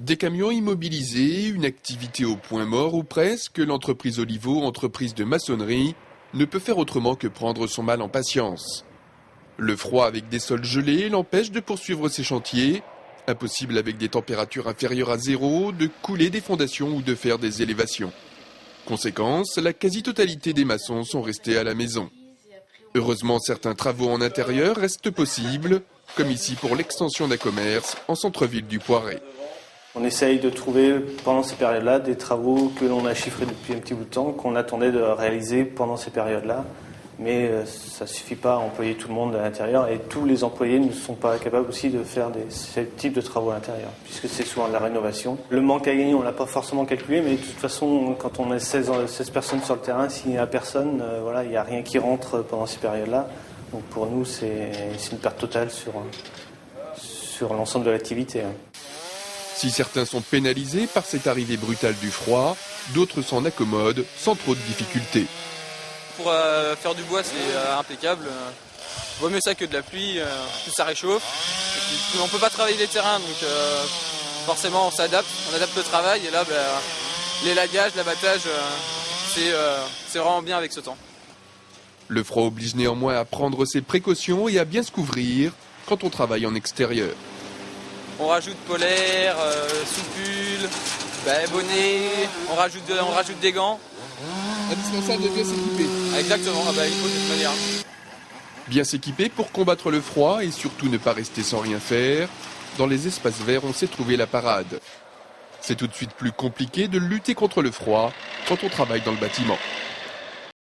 Des camions immobilisés, une activité au point mort ou presque, l'entreprise Olivo, entreprise de maçonnerie, ne peut faire autrement que prendre son mal en patience. Le froid avec des sols gelés l'empêche de poursuivre ses chantiers. Impossible avec des températures inférieures à zéro de couler des fondations ou de faire des élévations. Conséquence, la quasi-totalité des maçons sont restés à la maison. Heureusement, certains travaux en intérieur restent possibles, comme ici pour l'extension d'un commerce en centre-ville du Poiret. On essaye de trouver pendant ces périodes-là des travaux que l'on a chiffrés depuis un petit bout de temps, qu'on attendait de réaliser pendant ces périodes-là. Mais ça ne suffit pas à employer tout le monde à l'intérieur et tous les employés ne sont pas capables aussi de faire ce type de travaux à l'intérieur, puisque c'est souvent de la rénovation. Le manque à gagner, on ne l'a pas forcément calculé, mais de toute façon, quand on est 16 personnes sur le terrain, s'il n'y a personne, il n'y a rien qui rentre pendant ces périodes-là. Donc pour nous, c'est une perte totale sur l'ensemble de l'activité. Si certains sont pénalisés par cette arrivée brutale du froid, d'autres s'en accommodent sans trop de difficultés. Pour faire du bois, c'est impeccable. Vaut mieux ça que de la pluie, plus ça réchauffe. Et puis, on ne peut pas travailler les terrains, donc forcément on s'adapte, on adapte le travail. Et là, l'élagage, l'abattage, c'est vraiment bien avec ce temps. Le froid oblige néanmoins à prendre ses précautions et à bien se couvrir quand on travaille en extérieur. On rajoute polaire, soupule, bonnet, on rajoute des gants. Indispensable de bien s'équiper. Exactement, il faut de toute manière. Bien s'équiper pour combattre le froid et surtout ne pas rester sans rien faire. Dans les espaces verts, on sait trouver la parade. C'est tout de suite plus compliqué de lutter contre le froid quand on travaille dans le bâtiment.